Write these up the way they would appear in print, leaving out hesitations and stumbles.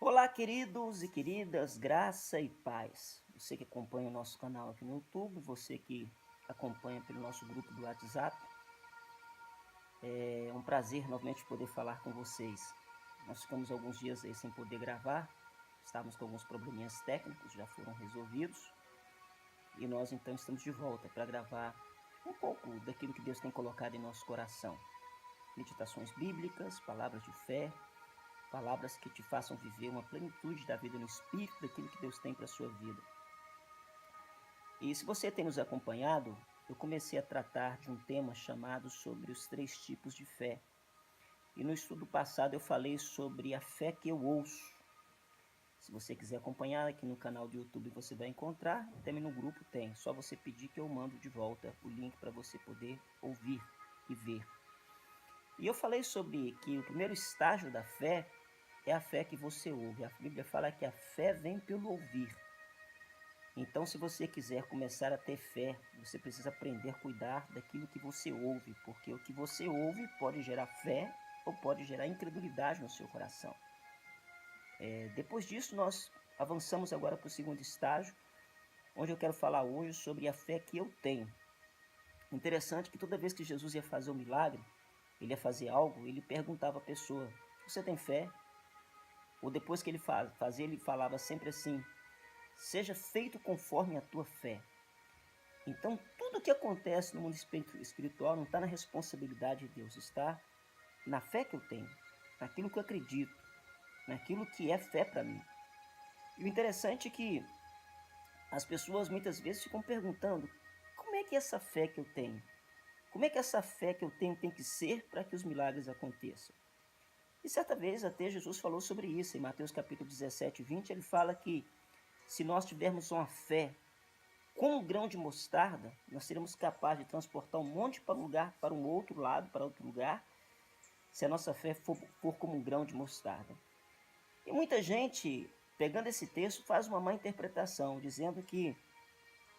Olá, queridos e queridas, graça e paz. Você que acompanha o nosso canal aqui no YouTube, você que acompanha pelo nosso grupo do WhatsApp, é um prazer novamente poder falar com vocês. Nós ficamos alguns dias aí sem poder gravar, estávamos com alguns probleminhas técnicos, já foram resolvidos, e nós então estamos de volta para gravar um pouco daquilo que Deus tem colocado em nosso coração. Meditações bíblicas, palavras de fé, palavras que te façam viver uma plenitude da vida no Espírito, daquilo que Deus tem para a sua vida. E se você tem nos acompanhado, eu comecei a tratar de um tema chamado sobre os 3 tipos de fé. E no estudo passado eu falei sobre a fé que eu ouço. Se você quiser acompanhar aqui no canal do YouTube você vai encontrar, também no grupo tem. Só você pedir que eu mando de volta o link para você poder ouvir e ver. E eu falei sobre que o primeiro estágio da fé é a fé que você ouve. A Bíblia fala que a fé vem pelo ouvir. Então, se você quiser começar a ter fé, você precisa aprender a cuidar daquilo que você ouve, porque o que você ouve pode gerar fé ou pode gerar incredulidade no seu coração. Depois disso, nós avançamos agora para o segundo estágio, onde eu quero falar hoje sobre a fé que eu tenho. Interessante que toda vez que Jesus ia fazer um milagre, ele ia fazer algo, ele perguntava à pessoa: você tem fé? Ou depois que ele fazia, ele falava sempre assim: seja feito conforme a tua fé. Então, tudo que acontece no mundo espiritual não está na responsabilidade de Deus, está na fé que eu tenho, naquilo que eu acredito, naquilo que é fé para mim. E o interessante é que as pessoas muitas vezes ficam perguntando: como é que é essa fé que eu tenho? Como é que essa fé que eu tenho tem que ser para que os milagres aconteçam? E certa vez até Jesus falou sobre isso, em Mateus capítulo 17, 20, ele fala que se nós tivermos uma fé com um grão de mostarda, nós seremos capazes de transportar um monte para um lugar, para um outro lado, para outro lugar, se a nossa fé for como um grão de mostarda. E muita gente, pegando esse texto, faz uma má interpretação, dizendo que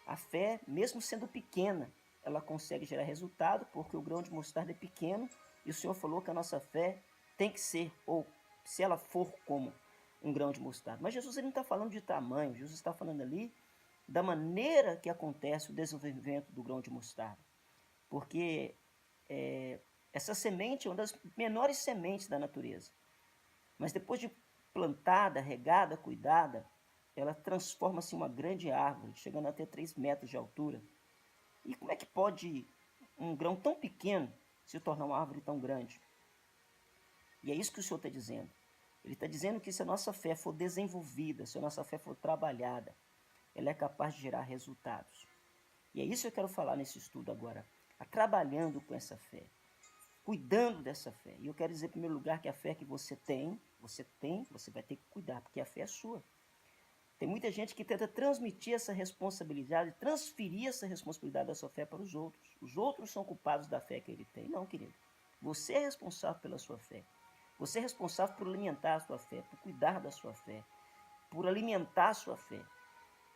a fé, mesmo sendo pequena, ela consegue gerar resultado, porque o grão de mostarda é pequeno, e o Senhor falou que a nossa fé tem que ser, ou se ela for como um grão de mostarda. Mas Jesus ele não está falando de tamanho, Jesus está falando ali da maneira que acontece o desenvolvimento do grão de mostarda. Porque essa semente é uma das menores sementes da natureza. Mas depois de plantada, regada, cuidada, ela transforma-se em uma grande árvore, chegando até 3 metros de altura. E como é que pode um grão tão pequeno se tornar uma árvore tão grande? E é isso que o Senhor está dizendo. Ele está dizendo que se a nossa fé for desenvolvida, se a nossa fé for trabalhada, ela é capaz de gerar resultados. E é isso que eu quero falar nesse estudo agora. Trabalhando com essa fé, cuidando dessa fé. E eu quero dizer, em primeiro lugar, que a fé que você vai ter que cuidar, porque a fé é sua. Tem muita gente que tenta transmitir essa responsabilidade, transferir essa responsabilidade da sua fé para os outros. Os outros são culpados da fé que ele tem. Não, querido. Você é responsável pela sua fé. Você é responsável por alimentar a sua fé, por cuidar da sua fé, por alimentar a sua fé.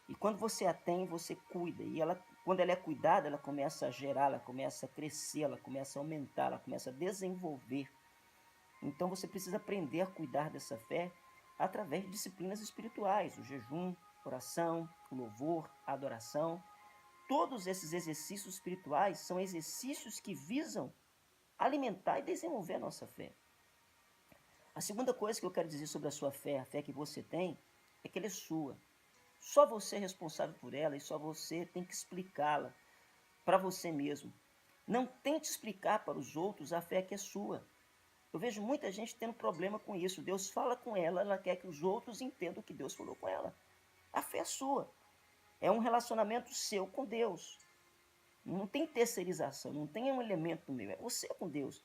E quando você a tem, você cuida. E ela, quando ela é cuidada, ela começa a gerar, ela começa a crescer, ela começa a aumentar, ela começa a desenvolver. Então você precisa aprender a cuidar dessa fé através de disciplinas espirituais, o jejum, a oração, o louvor, a adoração. Todos esses exercícios espirituais são exercícios que visam alimentar e desenvolver a nossa fé. A segunda coisa que eu quero dizer sobre a sua fé, a fé que você tem, é que ela é sua. Só você é responsável por ela e só você tem que explicá-la para você mesmo. Não tente explicar para os outros a fé que é sua. Eu vejo muita gente tendo problema com isso. Deus fala com ela, ela quer que os outros entendam o que Deus falou com ela. A fé é sua. É um relacionamento seu com Deus. Não tem terceirização, não tem um elemento no meio. É você com Deus.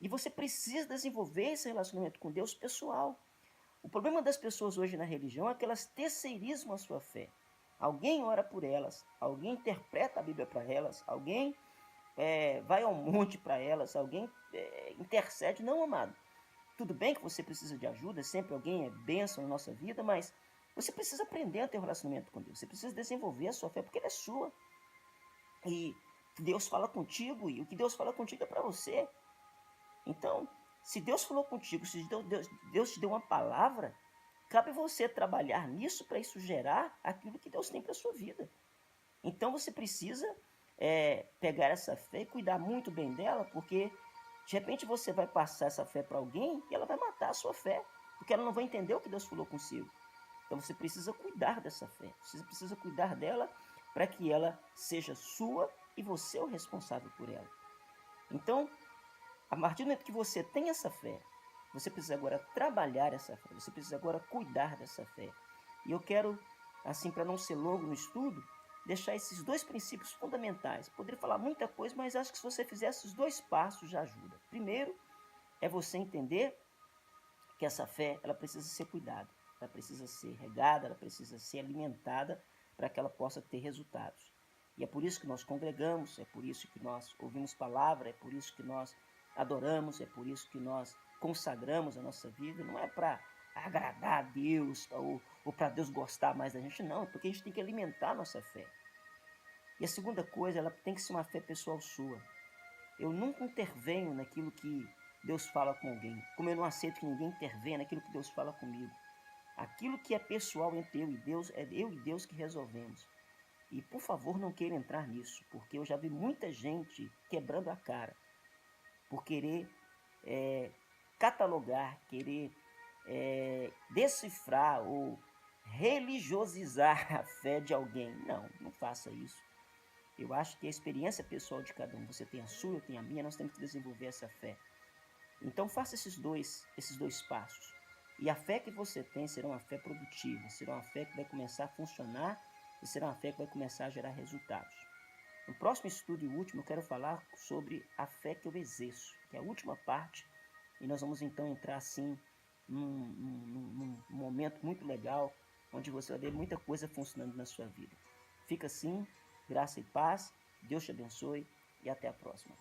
E você precisa desenvolver esse relacionamento com Deus pessoal. O problema das pessoas hoje na religião é que elas terceirizam a sua fé. Alguém ora por elas, alguém interpreta a Bíblia para elas, alguém vai ao monte para elas, alguém intercede. Não, amado. Tudo bem que você precisa de ajuda, sempre alguém é bênção na nossa vida, mas você precisa aprender a ter um relacionamento com Deus. Você precisa desenvolver a sua fé, porque ela é sua. E Deus fala contigo, e o que Deus fala contigo é para você. Então, se Deus falou contigo, se Deus te deu uma palavra, cabe você trabalhar nisso para isso gerar aquilo que Deus tem para a sua vida. Então você precisa pegar essa fé e cuidar muito bem dela, porque de repente você vai passar essa fé para alguém e ela vai matar a sua fé, porque ela não vai entender o que Deus falou consigo. Então você precisa cuidar dessa fé, você precisa cuidar dela para que ela seja sua e você é o responsável por ela. Então, a partir do momento que você tem essa fé, você precisa agora trabalhar essa fé, você precisa agora cuidar dessa fé. E eu quero, assim, para não ser longo no estudo, deixar esses dois princípios fundamentais. Poderia falar muita coisa, mas acho que se você fizer esses dois passos já ajuda. Primeiro, é você entender que essa fé, ela precisa ser cuidada, ela precisa ser regada, ela precisa ser alimentada para que ela possa ter resultados. E é por isso que nós congregamos, é por isso que nós ouvimos palavra, é por isso que nós adoramos, é por isso que nós consagramos a nossa vida. Não é para agradar a Deus ou para Deus gostar mais da gente, não, é porque a gente tem que alimentar a nossa fé. E a segunda coisa, ela tem que ser uma fé pessoal sua. Eu nunca intervenho naquilo que Deus fala com alguém, como eu não aceito que ninguém intervenha naquilo que Deus fala comigo. Aquilo que é pessoal entre eu e Deus, é eu e Deus que resolvemos. E por favor não queira entrar nisso, porque eu já vi muita gente quebrando a cara por querer catalogar, querer decifrar ou religiosizar a fé de alguém. Não, não faça isso. Eu acho que a experiência pessoal de cada um, você tem a sua, eu tenho a minha, nós temos que desenvolver essa fé. Então faça esses dois passos. E a fé que você tem será uma fé produtiva, será uma fé que vai começar a funcionar e será uma fé que vai começar a gerar resultados. No próximo estudo e último, eu quero falar sobre a fé que eu exerço, que é a última parte, e nós vamos então entrar assim num momento muito legal, onde você vai ver muita coisa funcionando na sua vida. Fica assim, graça e paz, Deus te abençoe e até a próxima.